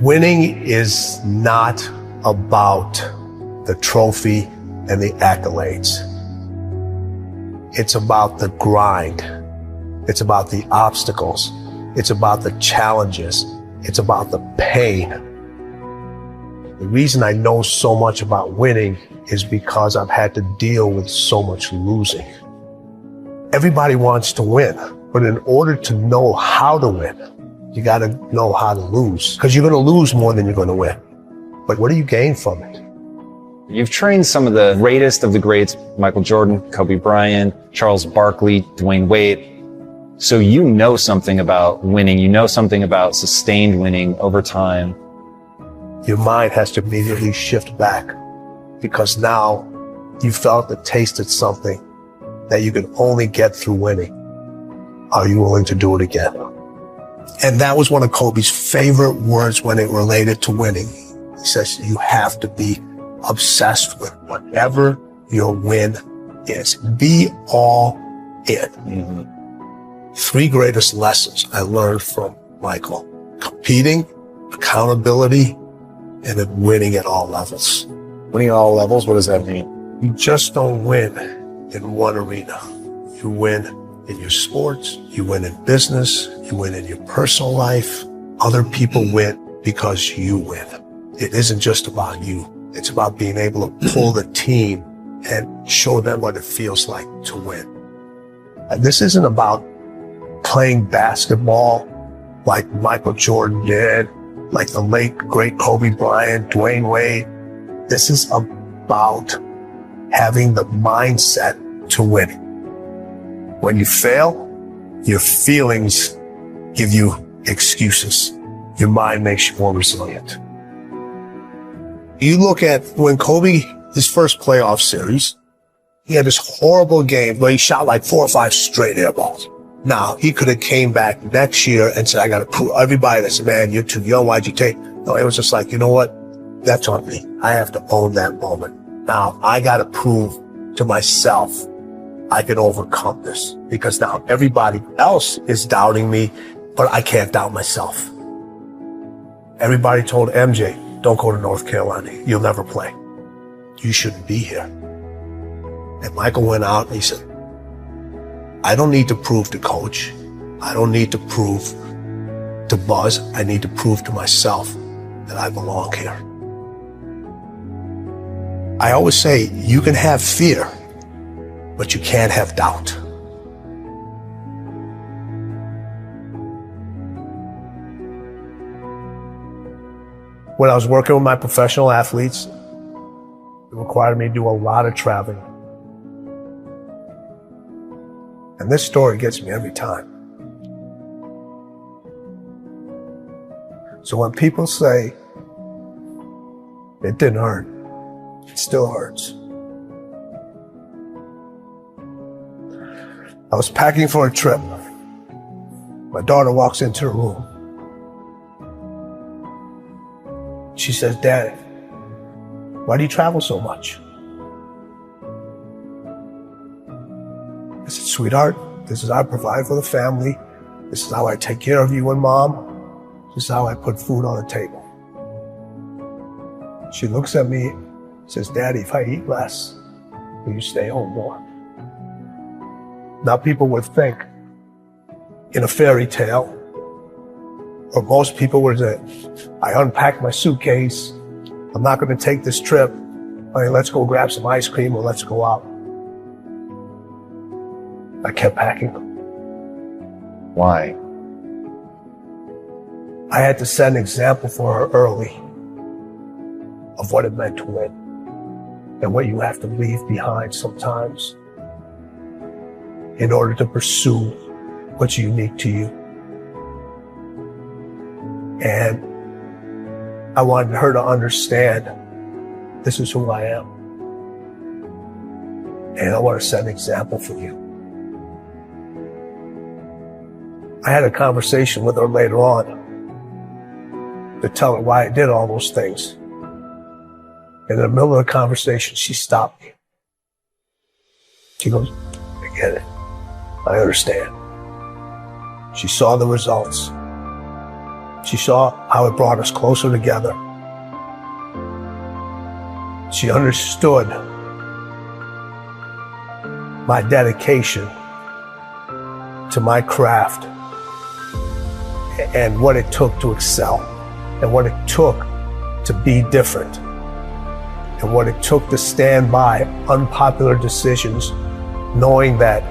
Winning is not about the trophy and the accolades. It's about the grind. It's about the obstacles. It's about the challenges. It's about the pain. The reason I know so much about winning is because I've had to deal with so much losing. Everybody wants to win, but in order to know how to win, you got to know how to lose, because you're going to lose more than you're going to win. But what do you gain from it? You've trained some of the greatest of the greats, Michael Jordan, Kobe Bryant, Charles Barkley, Dwayne Wade. So you know something about winning. You know something about sustained winning over time. Your mind has to immediately shift back, because now you felt and tasted something that you can only get through winning. Are you willing to do it again? And that was one of Kobe's favorite words when it related to winning. He says, you have to be obsessed with whatever your win is. Be all in. Mm-hmm. 3 greatest lessons I learned from Michael: competing, accountability, and then winning at all levels. Winning at all levels, what does that mean? You just don't win in one arena. You win in your sports, you win in business, you win in your personal life. Other people win because you win. It isn't just about you. It's about being able to pull the team and show them what it feels like to win. And this isn't about playing basketball like Michael Jordan did, like the late, great Kobe Bryant, Dwayne Wade. This is about having the mindset to win. When you fail, your feelings give you excuses. Your mind makes you more resilient. You look at when Kobe, his first playoff series, he had this horrible game where he shot like 4 or 5 straight air balls. Now, he could have came back next year and said, I got to prove everybody that said, man, you're too young. Why'd you take? No, it was just like, you know what? That's on me. I have to own that moment. Now, I got to prove to myself I can overcome this, because now everybody else is doubting me, but I can't doubt myself. Everybody told MJ, don't go to North Carolina. You'll never play. You shouldn't be here. And Michael went out and he said, I don't need to prove to coach. I don't need to prove to Buzz. I need to prove to myself that I belong here. I always say you can have fear, but you can't have doubt. When I was working with my professional athletes, it required me to do a lot of traveling. And this story gets me every time. So when people say, it didn't hurt, it still hurts. I was packing for a trip. My daughter walks into the room. She says, Dad, why do you travel so much? I said, sweetheart, this is how I provide for the family. This is how I take care of you and Mom. This is how I put food on the table. She looks at me and says, Daddy, if I eat less, will you stay home more? Now people would think in a fairy tale, or most people would say, I unpacked my suitcase. I'm not going to take this trip. I mean, let's go grab some ice cream or let's go out. I kept packing. Why? I had to set an example for her early of what it meant to win and what you have to leave behind sometimes in order to pursue what's unique to you. And I wanted her to understand this is who I am. And I want to set an example for you. I had a conversation with her later on to tell her why I did all those things. In the middle of the conversation, she stopped me. She goes, I get it. I understand. She saw the results. She saw how it brought us closer together. She understood my dedication to my craft and what it took to excel and what it took to be different and what it took to stand by unpopular decisions, knowing that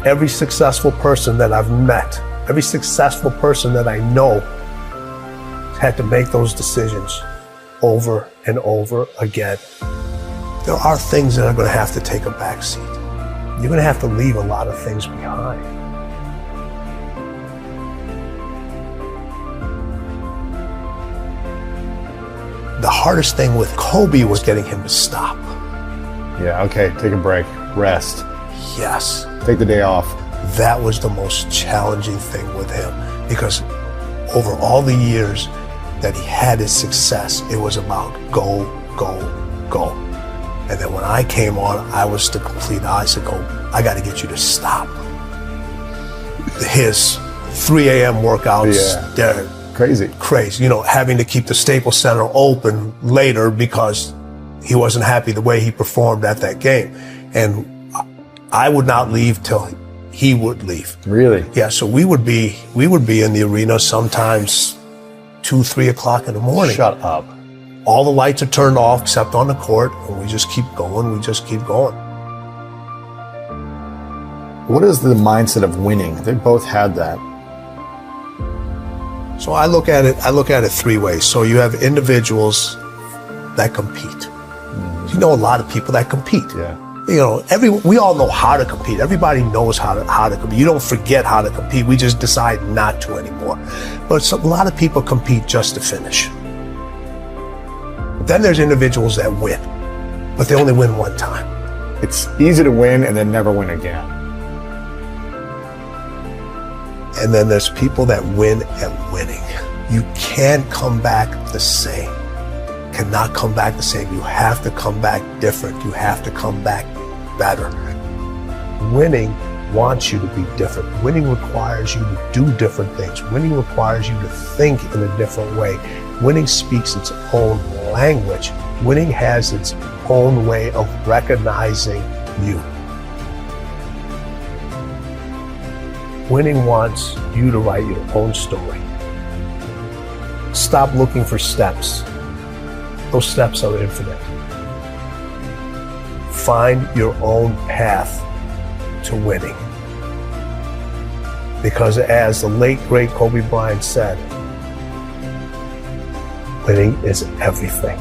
every successful person that I've met, every successful person that I know had to make those decisions over and over again. There are things that are going to have to take a back seat. You're going to have to leave a lot of things behind. The hardest thing with Kobe was getting him to stop. Yeah, okay, take a break, rest, Yes, take the day off. that was the most challenging thing with him, because over all the years that he had his success, it was about go, go, go. And then when I came on, I was the complete opposite. I got to get you to stop. His 3 a.m. workouts, Yeah. they're Crazy. crazy. You know, having to keep the Staples Center open later because he wasn't happy the way he performed at that game. And I would not leave till he would leave. Really? Yeah, so we would be in the arena sometimes 2, 3 o'clock in the morning. Shut up. All the lights are turned off except on the court, and we just keep going, we just keep going. What is the mindset of winning? They both had that. So I look at it 3 ways. So you have individuals that compete. You know a lot of people that compete. Yeah. You know, we all know how to compete. Everybody knows how to compete. You don't forget how to compete. We just decide not to anymore. But a lot of people compete just to finish. Then there's individuals that win, but they only win one time. It's easy to win and then never win again. And then there's people that win at winning. You can't come back the same. Cannot come back the same. You have to come back different. You have to come back better. Winning wants you to be different. Winning requires you to do different things. Winning requires you to think in a different way. Winning speaks its own language. Winning has its own way of recognizing you. Winning wants you to write your own story. Stop looking for steps. Those steps are infinite. Find your own path to winning. Because as the late, great Kobe Bryant said, winning is everything.